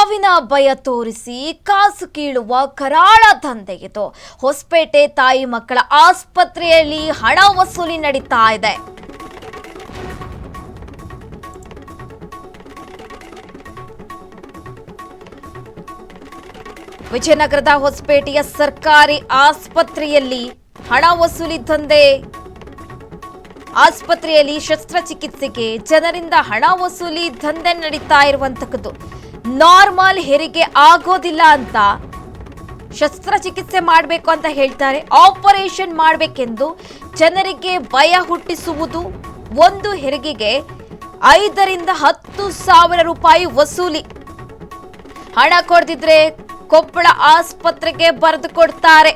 ಸಾವಿನ ಭಯ ತೋರಿಸಿ ಕಾಸು ಕೀಳುವ ಕರಾಳ ದಂಧೆ ಇದು. ಹೊಸಪೇಟೆ ತಾಯಿ ಮಕ್ಕಳ ಆಸ್ಪತ್ರೆಯಲ್ಲಿ ಹಣ ವಸೂಲಿ ನಡೀತಾ ಇದೆ. ವಿಜಯನಗರದ ಹೊಸಪೇಟೆಯ ಸರ್ಕಾರಿ ಆಸ್ಪತ್ರೆಯಲ್ಲಿ ಹಣ ವಸೂಲಿ ದಂಧೆ. ಆಸ್ಪತ್ರೆಯಲ್ಲಿ ಶಸ್ತ್ರಚಿಕಿತ್ಸೆಗೆ ಜನರಿಂದ ಹಣ ವಸೂಲಿ ದಂಧೆ ನಡೀತಾ ಇರುವಂತದ್ದು. ನಾರ್ಮಲ್ ಹೆರಿಗೆ ಆಗೋದಿಲ್ಲ ಅಂತ ಶಸ್ತ್ರಚಿಕಿತ್ಸೆ ಮಾಡಬೇಕು ಅಂತ ಹೇಳ್ತಾರೆ. ಆಪರೇಷನ್ ಮಾಡಬೇಕೆಂದು ಜನರಿಗೆ ಭಯ ಹುಟ್ಟಿಸುವುದು. ಒಂದು ಹೆರಿಗೆಗೆ 5 ರಿಂದ 10 ಸಾವಿರ ರೂಪಾಯಿ ವಸೂಲಿ. ಹಣ ಕೊಡದಿದ್ರೆ ಕೊಪ್ಪಳ ಆಸ್ಪತ್ರೆಗೆ ಬರೆದು ಕೊಡ್ತಾರೆ.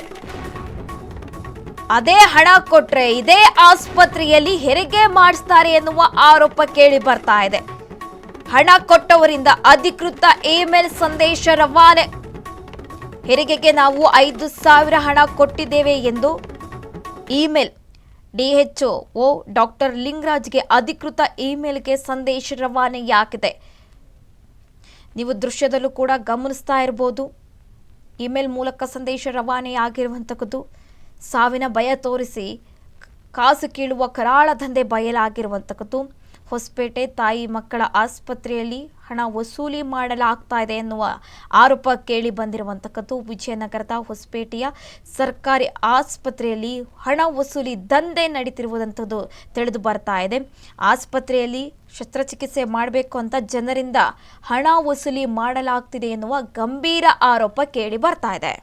ಅದೇ ಹಣ ಕೊಟ್ರೆ ಇದೇ ಆಸ್ಪತ್ರೆಯಲ್ಲಿ ಹೆರಿಗೆ ಮಾಡಿಸ್ತಾರೆ ಎನ್ನುವ ಆರೋಪ ಕೇಳಿ ಬರ್ತಾ ಇದೆ. ಹಣ ಕೊಟ್ಟವರಿಂದ ಅಧಿಕೃತ ಇಮೇಲ್ ಸಂದೇಶ ರವಾನೆ. ಹೆರಿಗೆಗೆ ನಾವು 5,000 ಹಣ ಕೊಟ್ಟಿದ್ದೇವೆ ಎಂದು ಇಮೇಲ್. DHO ಡಾಕ್ಟರ್ ಲಿಂಗರಾಜ್ಗೆ ಅಧಿಕೃತ ಇಮೇಲ್ಗೆ ಸಂದೇಶ ರವಾನೆಯಾಗಿದೆ. ನೀವು ದೃಶ್ಯದಲ್ಲೂ ಕೂಡ ಗಮನಿಸ್ತಾ ಇರಬಹುದು. ಇಮೇಲ್ ಮೂಲಕ ಸಂದೇಶ ರವಾನೆಯಾಗಿರುವಂಥದ್ದು. ಸಾವಿನ ಭಯ ತೋರಿಸಿ ಕಾಸು ಕೀಳುವ ಕರಾಳ ದಂಧೆ ಬಯಲಾಗಿರುವಂಥದ್ದು. ಹೊಸಪೇಟೆ ತಾಯಿ ಮಕ್ಕಳ ಆಸ್ಪತ್ರೆಯಲ್ಲಿ ಹಣ ವಸೂಲಿ ಮಾಡಲಾಗ್ತಾ ಇದೆ ಎನ್ನುವ ಆರೋಪ ಕೇಳಿ ಬಂದಿರುವಂಥದ್ದು. ವಿಜಯನಗರದ ಹೊಸಪೇಟೆಯ ಸರ್ಕಾರಿ ಆಸ್ಪತ್ರೆಯಲ್ಲಿ ಹಣ ವಸೂಲಿ ದಂಧೆ ನಡೀತಿರುವುದಂಥದ್ದು ತಿಳಿದು ಬರ್ತಾ ಇದೆ. ಆಸ್ಪತ್ರೆಯಲ್ಲಿ ಶಸ್ತ್ರಚಿಕಿತ್ಸೆ ಮಾಡಬೇಕು ಅಂತ ಜನರಿಂದ ಹಣ ವಸೂಲಿ ಮಾಡಲಾಗ್ತಿದೆ ಎನ್ನುವ ಗಂಭೀರ ಆರೋಪ ಕೇಳಿ ಬರ್ತಾ ಇದೆ.